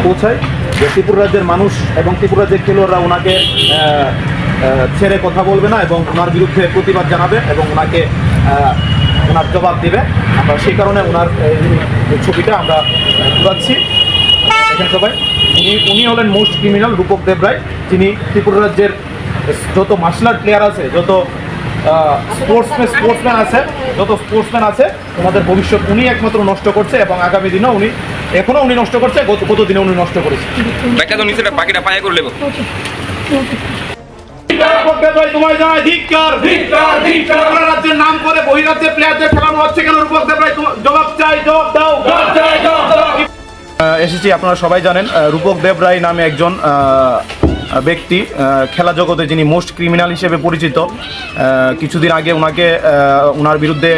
পৌঁছায় যে ত্রিপুরা রাজ্যের মানুষ এবং ত্রিপুরা রাজ্যের খেলোয়াড়রা ওনাকে ছেড়ে কথা বলবে না এবং ওনার বিরুদ্ধে প্রতিবাদ জানাবে এবং ওনাকে ওনার জবাব দেবে। আমরা সেই কারণে ওনার এই ছবিটা আমরা তুলাচ্ছি। দেখেন সবাই, উনি হলেন মোস্ট ক্রিমিনাল রূপক দেব রায়, যিনি ত্রিপুরা রাজ্যের যত মার্শাল আর্ট প্লেয়ার আছে, যত স্পোর্টসম্যান আছে ওনাদের ভবিষ্যৎ উনি একমাত্র নষ্ট করছে এবং আগামী দিনেও উনি নষ্ট করছে, গত দিনে উনি নষ্ট করেছে। বাকিটা পায়ে করে নেব। রাজ্যের নাম করে বহিরাজ্যের প্লেয়ারদের খেলানো হচ্ছে কেন? রূপক দেব রায় জবাব চাই, জবাব দাও। এসেছি, আপনারা সবাই জানেন রূপক দেব রায় নামে একজন ব্যক্তি খেলা জগতে যিনি মোস্ট ক্রিমিনাল হিসেবে পরিচিত। কিছুদিন আগে ওনার বিরুদ্ধে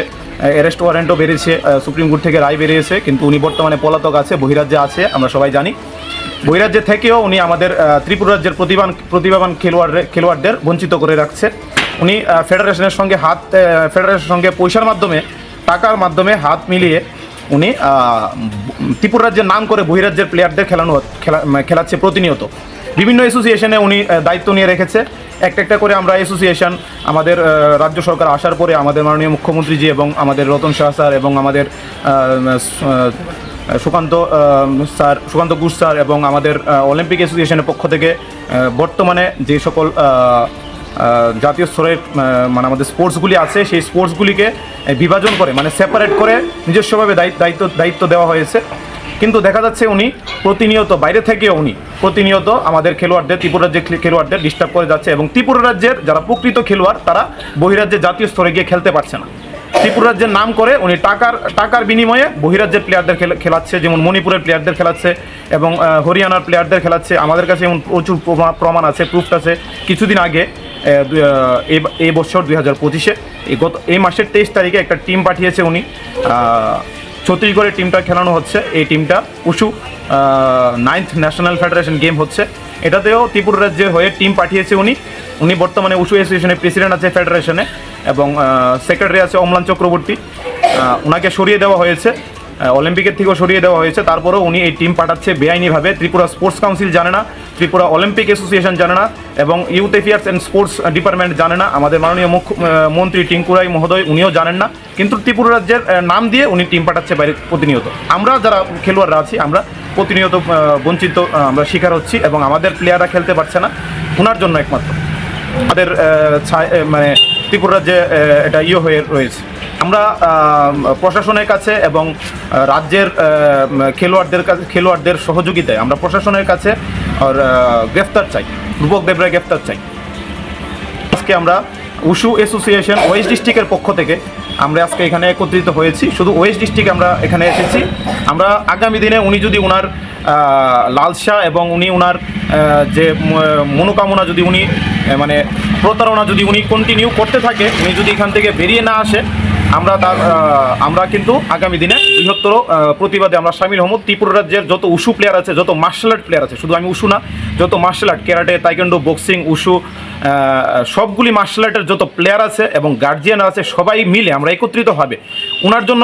অ্যারেস্ট ওয়ারেন্টও বেরিয়েছে, সুপ্রিম কোর্ট থেকে রায় বেরিয়েছে, কিন্তু উনি বর্তমানে পলাতক আছে, বহিরাজ্যে আছে, আমরা সবাই জানি। বহিরাজ্যে থেকেও উনি আমাদের ত্রিপুরা রাজ্যের প্রতিভাবান খেলোয়াড়দের বঞ্চিত করে রাখছে। উনি ফেডারেশনের সঙ্গে পয়সার মাধ্যমে, টাকার মাধ্যমে হাত মিলিয়ে উনি ত্রিপুরা রাজ্যের নাম করে বহিরাজ্যের প্লেয়ারদের খেলাচ্ছে প্রতিনিয়ত। বিভিন্ন অ্যাসোসিয়েশনে উনি দায়িত্ব নিয়ে রেখেছে। একটা করে আমরা অ্যাসোসিয়েশন আমাদের রাজ্য সরকার আসার পরে আমাদের মাননীয় মুখ্যমন্ত্রীজি এবং আমাদের রতন শাহ স্যার এবং আমাদের সুকান্ত ঘোষ স্যার এবং আমাদের অলিম্পিক অ্যাসোসিয়েশনের পক্ষ থেকে বর্তমানে যে সকল জাতীয় স্তরের মানে আমাদের স্পোর্টসগুলি আছে, সেই স্পোর্টসগুলিকে বিভাজন করে, মানে সেপারেট করে নিজস্বভাবে দায়িত্ব দেওয়া হয়েছে। কিন্তু দেখা যাচ্ছে উনি প্রতিনিয়ত বাইরে থেকেও উনি প্রতিনিয়ত আমাদের ত্রিপুরা রাজ্যের খেলোয়াড়দের ডিস্টার্ব করে যাচ্ছে এবং ত্রিপুরা রাজ্যের যারা প্রকৃত খেলোয়াড় তারা বহিরাজ্যে জাতীয় স্তরে গিয়ে খেলতে পারছে না। ত্রিপুরা রাজ্যের নাম করে উনি টাকার বিনিময়ে বহিরাজ্যের প্লেয়ারদের খেলাচ্ছে, যেমন মণিপুরের প্লেয়ারদের খেলাচ্ছে এবং হরিয়ানার প্লেয়ারদের খেলাচ্ছে। আমাদের কাছে এমন প্রচুর প্রমাণ আছে, প্রুফ আছে। কিছুদিন আগে এই বছর 2025-এ এই মাসের 23 তারিখে একটা টিম পাঠিয়েছে উনি, ছত্তিশগড়ের টিমটা খেলানো হচ্ছে। এই টিমটা wushu 9th national federation game হচ্ছে, এটাতেও ত্রিপুরা রাজ্যের হয়ে টিম পাঠিয়েছে উনি বর্তমানে উশু অ্যাসোসিয়েশনের প্রেসিডেন্ট আছে ফেডারেশনে এবং সেক্রেটারি আছে অম্লান চক্রবর্তী। ওনাকে সরিয়ে দেওয়া হয়েছে, অলিম্পিকের থেকেও সরিয়ে দেওয়া হয়েছে। তারপরেও উনি এই টিম পাঠাচ্ছে বেআইনিভাবে। ত্রিপুরা স্পোর্টস কাউন্সিল জানে না, ত্রিপুরা অলিম্পিক অ্যাসোসিয়েশন জানে না এবং youth affairs and sports department জানে না। আমাদের মাননীয় মুখ্যমন্ত্রী টিঙ্কু রায় মহোদয় উনিও জানেন না, কিন্তু ত্রিপুরা রাজ্যের নাম দিয়ে উনি টিম পাঠাচ্ছে বাইরে প্রতিনিয়ত। আমরা যারা খেলোয়াড়রা আছি আমরা প্রতিনিয়ত বঞ্চিত, আমরা শিকার হচ্ছি এবং আমাদের প্লেয়াররা খেলতে পারছে না ওনার জন্য একমাত্র। আমাদের মানে ত্রিপুরা রাজ্যে এটা হয়ে রয়েছে। আমরা প্রশাসনের কাছে এবং রাজ্যের খেলোয়াড়দের সহযোগিতায় আমরা প্রশাসনের কাছে গ্রেফতার চাই, রূপক দেব রায় গ্রেফতার চাই। আজকে আমরা উশু অ্যাসোসিয়েশন ওয়েস্ট ডিস্ট্রিক্টের পক্ষ থেকে আমরা আজকে এখানে একত্রিত হয়েছি। শুধু ওয়েস্ট ডিস্ট্রিক্ট আমরা এখানে এসেছি। আমরা আগামী দিনে উনি যদি ওনার লালসা এবং ওনার যে মনোকামনা যদি উনি মানে প্রতারণা যদি উনি কন্টিনিউ করতে থাকে, উনি যদি এখান থেকে বেরিয়ে না আসে, আমরা কিন্তু আগামী দিনে বৃহত্তর প্রতিবাদে আমরা সামিল হব। ত্রিপুরা রাজ্যের যত উশু প্লেয়ার আছে, যত মার্শাল আর্ট প্লেয়ার আছে, শুধু আমি উশু না, যত martial art, karate, taekwondo, boxing, wushu, সবগুলি মার্শাল আর্টের যত প্লেয়ার আছে এবং গার্জিয়ান আছে, সবাই মিলে আমরা একত্রিত হবে ওনার জন্য।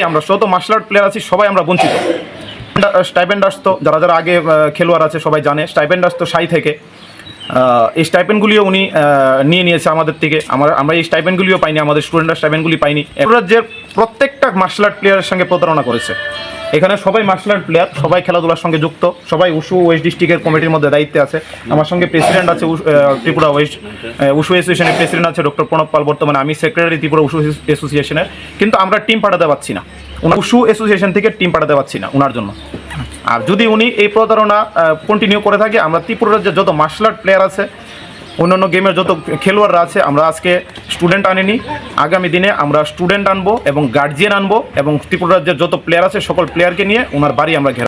আমরা যত মার্শাল আর্ট প্লেয়ার আছি সবাই আমরা বঞ্চিত। স্টাইপেন্ড আসতো, যারা আগে খেলোয়াড় আছে সবাই জানে, স্টাইপেন্ড আসতো সাই থেকে। এই স্টাইপেন্ডগুলিও উনি নিয়ে নিয়েছে আমাদের থেকে। আমরা এই স্টাইপেন্ডগুলিও পাইনি, আমাদের স্টুডেন্টরা স্টাইপেন্ডগুলি পাইনি। রাজ্যের প্রত্যেকটা মার্শাল আর্ট প্লেয়ারের সঙ্গে প্রতারণা করেছে। এখানে সবাই মার্শাল আর্ট প্লেয়ার, সবাই খেলাধুলার সঙ্গে যুক্ত, সবাই উশু ওয়েস্ট ডিস্ট্রিক্টের কমিটির মধ্যে দায়িত্বে আছে। আমার সঙ্গে প্রেসিডেন্ট আছে ত্রিপুরা উশু অ্যাসোসিয়েশনের প্রেসিডেন্ট আছে ডক্টর প্রণব পাল, বর্তমানে আমি সেক্রেটারি ত্রিপুরা উশু অ্যাসোসিয়েশনের। কিন্তু আমরা টিম পাঠাতে পারছি না, উশু অ্যাসোসিয়েশন থেকে টিম পাঠাতে পারছি না ওনার জন্য। আর যদি উনি এই প্রতারণা কন্টিনিউ করে থাকে, আমরা ত্রিপুরা রাজ্যের যত মার্শাল আর্ট প্লেয়ার আছে, অন্যান্য গেমের যত খেলোয়াড়রা আছে, আমরা আজকে স্টুডেন্ট আনিনি, আগামী দিনে আমরা স্টুডেন্ট আনবো এবং গার্জিয়ান আনবো এবং ত্রিপুরা রাজ্যের যত প্লেয়ার আছে সকল প্লেয়ারকে নিয়ে ওনার বাড়ি আমরা ঘেরা